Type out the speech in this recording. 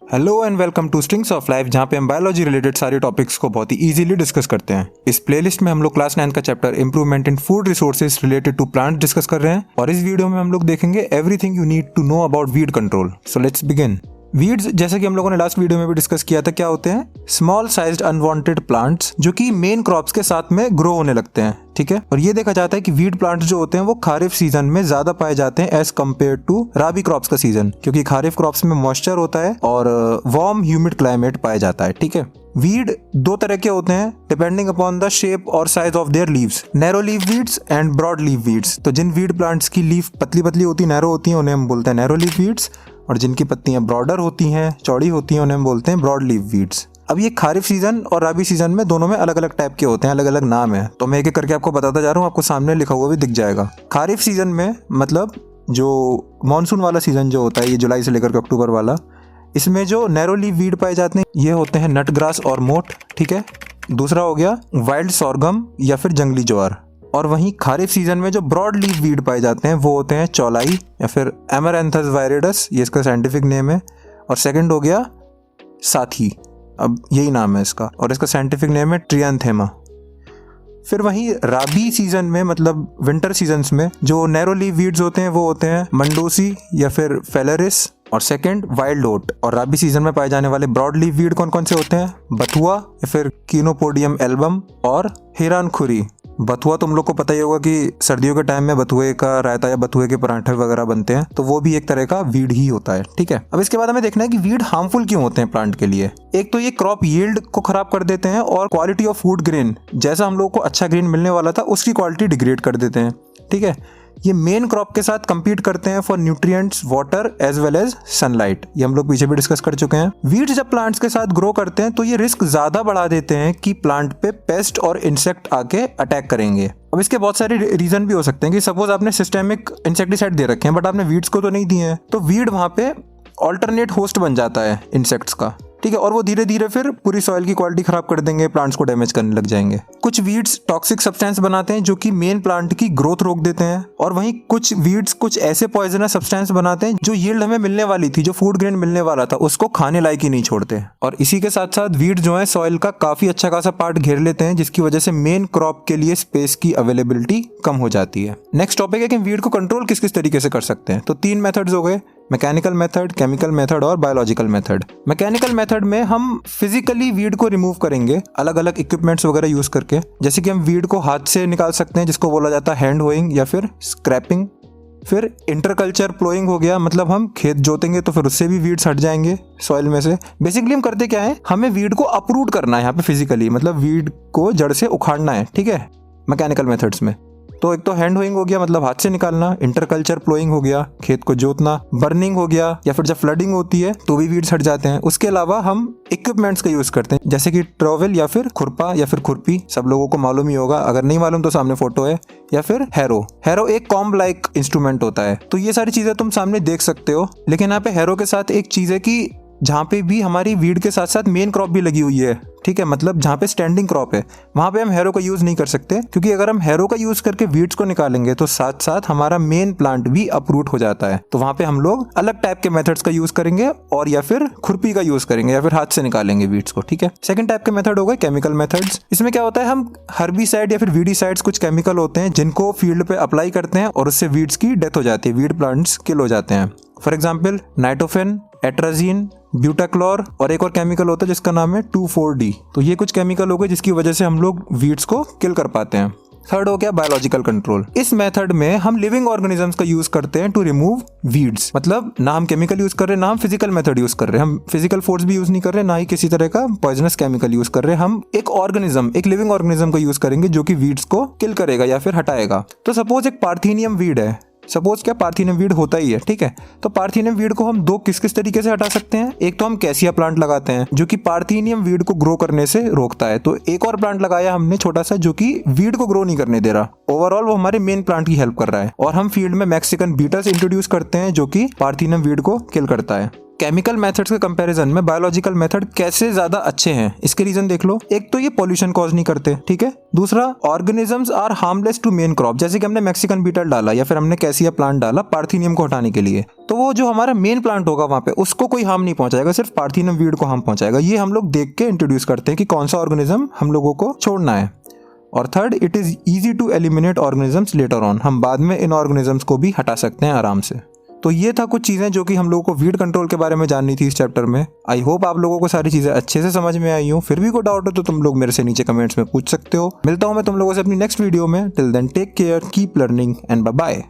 Hello and welcome two strings of life, जहाँ पे हम बायोलॉजी रिलेटेड सारे टॉपिक्स को बहुत ही इजीली डिस्कस करते हैं। इस प्लेलिस्ट में हम लोग क्लास 9 का chapter improvement in food resources related to plant discuss कर रहे हैं और इस वीडियो में हम लोग देखेंगे everything you need to know about weed control. So let's begin. Weeds, जैसे कि हम लोगों ने लास्ट वीडियो में भी डिस्कस किया था, क्या होते हैं? स्मॉल साइज्ड अनवांटेड प्लांट्स जो कि मेन क्रॉप्स के साथ में ग्रो होने लगते हैं, ठीक है। और ये देखा जाता है कि वीड प्लांट्स जो होते हैं वो खारिफ सीजन में ज्यादा पाए जाते हैं as compared to rabi crops का सीजन, क्योंकि खारिफ क्रॉप्स में मॉइस्चर होता है और वार्म ह्यूमिड क्लाइमेट पाया जाता है, ठीक है। वीड दो तरह के होते हैं डिपेंडिंग अपॉन द शेप और size of their leaves, narrow leaf weeds and broad leaf weeds. तो जिन वीड प्लांट्स की लीफ पतली पतली होती है, नैरो होती है, उन्हें हम बोलते हैं नैरो लीव वीड्स, और जिनकी पत्तियां ब्रॉडर होती हैं, चौड़ी होती हैं, उन्हें हम बोलते हैं ब्रॉड लीव वीड्स। अब ये खारिफ सीजन और राबी सीजन में दोनों में अलग अलग टाइप के होते हैं, अलग अलग नाम है। तो मैं एक एक करके आपको बताता जा रहा हूँ, आपको सामने लिखा हुआ भी दिख जाएगा। खारिफ सीजन में मतलब जो मानसून वाला सीजन जो होता है, ये जुलाई से लेकर के अक्टूबर वाला, इसमें जो नैरो लीव वीड पाए जाते हैं ये होते हैं नट ग्रास और मोठ, ठीक है। दूसरा हो गया वाइल्ड सॉरगम या फिर जंगली ज्वार। और वहीं खारिफ सीजन में जो ब्रॉड लीव वीड पाए जाते हैं वो होते हैं चौलाई या फिर एमरैंथस वायरिडस, ये इसका साइंटिफिक नेम है। और सेकंड हो गया साथी, अब यही नाम है इसका, और इसका साइंटिफिक नेम है ट्रियांथेमा। फिर वहीं राबी सीजन में मतलब विंटर सीजन्स में जो नैरो लीव वीड्स होते हैं वो होते हैं मंडोसी या फिर फेलरिस, और सेकंड वाइल्ड ओट। और राबी सीजन में पाए जाने वाले ब्रॉड लीव वीड कौन कौन से होते हैं? बथुआ या फिर कीनोपोडियम एल्बम और हिरानखुरी। बथुआ तुम लोग को पता ही होगा कि सर्दियों के टाइम में बथुए का रायता या बथुए के पराठे वगैरह बनते हैं, तो वो भी एक तरह का वीड ही होता है, ठीक है। अब इसके बाद हमें देखना है कि वीड हार्मफुल क्यों होते हैं प्लांट के लिए। एक तो ये क्रॉप यील्ड को खराब कर देते हैं और क्वालिटी ऑफ फूड ग्रेन, जैसा हम लोग को अच्छा ग्रेन मिलने वाला था उसकी क्वालिटी डिग्रेड कर देते हैं, ठीक है। ये मेन क्रॉप के साथ compete करते हैं for nutrients, water as well as sunlight. ये हम लोग पीछे भी डिस्कस कर चुके हैं। वीड्स जब प्लांट्स के साथ ग्रो करते हैं तो ये रिस्क ज्यादा बढ़ा देते हैं कि प्लांट पे पेस्ट और इंसेक्ट आके अटैक करेंगे। अब इसके बहुत सारे रीजन भी हो सकते हैं कि सपोज आपने सिस्टेमिक इंसेक्टिसाइड दे रखे हैं बट आपने वीड्स को तो नहीं दिए हैं, तो वीड वहां पे ऑल्टरनेट होस्ट बन जाता है इंसेक्ट्स का, ठीक है। और वो धीरे धीरे फिर पूरी सॉइल की क्वालिटी खराब कर देंगे, प्लांट्स को डैमेज करने लग जाएंगे। कुछ वीड्स टॉक्सिक सब्सटेंस बनाते हैं जो कि मेन प्लांट की ग्रोथ रोक देते हैं, और वहीं कुछ वीड्स कुछ ऐसे पॉइजनस सब्सटेंस बनाते हैं जो यील्ड हमें मिलने वाली थी, जो फूड ग्रेन मिलने वाला था, उसको खाने लायक ही नहीं छोड़ते। और इसी के साथ साथ वीड जो है सॉइल का काफी अच्छा खासा पार्ट घेर लेते हैं, जिसकी वजह से मेन क्रॉप के लिए स्पेस की अवेलेबिलिटी कम हो जाती है। नेक्स्ट टॉपिक है कि वीड को कंट्रोल किस किस तरीके से कर सकते हैं। तो 3 मेथड्स हो गए, मैकेनिकल मेथड, केमिकल मेथड और बायोलॉजिकल मेथड। मैकेनिकल मेथड में हम फिजिकली वीड को रिमूव करेंगे अलग अलग इक्विपमेंट्स वगैरह यूज करके, जैसे कि हम वीड को हाथ से निकाल सकते हैं जिसको बोला जाता है हैंड होइंग या फिर स्क्रैपिंग। फिर इंटरकल्चर प्लोइंग हो गया, मतलब हम खेत जोतेंगे तो फिर उससे भी वीड्स हट जाएंगे सॉइल में से। बेसिकली हम करते क्या है, हमें वीड को अपरूट करना है यहाँ पे फिजिकली, मतलब वीड को जड़ से उखाड़ना है, ठीक है, मैकेनिकल मेथड्स में। तो एक तो हैंड होइंग हो गया, मतलब हाथ से निकालना, इंटरकल्चर प्लोइंग हो गया, खेत को जोतना, बर्निंग हो गया, या फिर जब फ्लडिंग होती है तो भी वीड्स हट जाते हैं। उसके अलावा हम इक्विपमेंट्स का यूज करते हैं, जैसे कि ट्रॉवेल या फिर खुरपा या फिर खुरपी, सब लोगों को मालूम ही होगा, अगर नहीं मालूम तो सामने फोटो है, या फिर हैरो। हैरो एक कॉम्ब लाइक इंस्ट्रूमेंट होता है। तो ये सारी चीजें तुम सामने देख सकते हो, लेकिन यहाँ पे हैरो के साथ एक चीज है कि जहाँ पे भी हमारी वीड के साथ साथ मेन क्रॉप भी लगी हुई है, ठीक है, मतलब जहाँ पे स्टैंडिंग क्रॉप है वहां पे हम हैरो का यूज नहीं कर सकते, क्योंकि अगर हम हैरो का यूज करके वीड्स को निकालेंगे तो साथ साथ हमारा मेन प्लांट भी अपरूट हो जाता है। तो वहां पे हम लोग अलग टाइप के मेथड्स का यूज करेंगे, और या फिर खुरपी का यूज करेंगे या फिर हाथ से निकालेंगे वीड्स को, ठीक है। सेकंड टाइप के मेथड हो गए केमिकल मेथड्स। इसमें क्या होता है, हम हर्बिसाइड या फिर वीडिसाइड्स, कुछ केमिकल होते हैं जिनको फील्ड पे अप्लाई करते हैं और उससे वीड्स की डेथ हो जाती है, वीड प्लांट्स किल हो जाते हैं। फॉर एग्जाम्पल नाइट्रोफेन, एट्राजीन, ब्यूटाक्लोर, और एक और केमिकल होता है जिसका नाम है 2,4-D। तो ये कुछ केमिकल हो गए जिसकी वजह से हम लोग वीड्स को किल कर पाते हैं। थर्ड हो गया बायोलॉजिकल कंट्रोल। इस मेथड में हम लिविंग ऑर्गेनिजम्स का यूज करते हैं टू रिमूव वीड्स, मतलब ना हम केमिकल यूज कर रहे हैं, ना हम फिजिकल मेथड यूज कर रहे हैं, हम फिजिकल फोर्स भी यूज नहीं कर रहे, ना ही किसी तरह का पॉइजनस केमिकल यूज कर रहे हैं। हम एक ऑर्गेनिज्म, एक लिविंग ऑर्गेनिज्म का यूज करेंगे जो कि वीड्स को किल करेगा या फिर हटाएगा। तो सपोज एक पार्थेनियम वीड है, सपोज क्या पार्थेनियम वीड होता ही है, ठीक है। तो पार्थेनियम वीड को हम दो किस किस तरीके से हटा सकते हैं। एक तो हम कैसिया प्लांट लगाते हैं जो कि पार्थेनियम वीड को ग्रो करने से रोकता है। तो एक और प्लांट लगाया हमने छोटा सा जो कि वीड को ग्रो नहीं करने दे रहा, ओवरऑल वो हमारे मेन प्लांट की हेल्प कर रहा है। और हम फील्ड में मैक्सिकन बीटल्स इंट्रोड्यूस करते हैं जो कि पार्थेनियम वीड को किल करता है। केमिकल मेथड्स के कंपैरिजन में बायोलॉजिकल मेथड कैसे ज्यादा अच्छे हैं इसके रीजन देख लो। एक तो ये पॉल्यूशन कॉज नहीं करते, ठीक है। दूसरा, organisms are harmless to main crop, जैसे कि हमने मैक्सिकन बीटल डाला या फिर हमने कैसिया प्लांट डाला पार्थिनियम को हटाने के लिए, तो वो जो हमारा मेन प्लांट होगा वहां पे उसको कोई हार्म नहीं पहुंचाएगा, सिर्फ पार्थिनियम वीड को हार्म पहुंचाएगा। ये हम लोग देख के इंट्रोड्यूस करते हैं कि कौन सा ऑर्गेनिज्म हम लोगों को छोड़ना है। और third, it is easy to eliminate organisms later on, हम बाद में इन ऑर्गेनिजम्स को भी हटा सकते हैं आराम से। तो ये था कुछ चीज़ें जो कि हम लोगों को वीड कंट्रोल के बारे में जाननी थी इस चैप्टर में। आई होप आप लोगों को सारी चीज़ें अच्छे से समझ में आई हो। फिर भी कोई डाउट हो तो तुम लोग मेरे से नीचे कमेंट्स में पूछ सकते हो। मिलता हूँ मैं तुम लोगों से अपनी नेक्स्ट वीडियो में। Till then take care, keep learning and bye bye.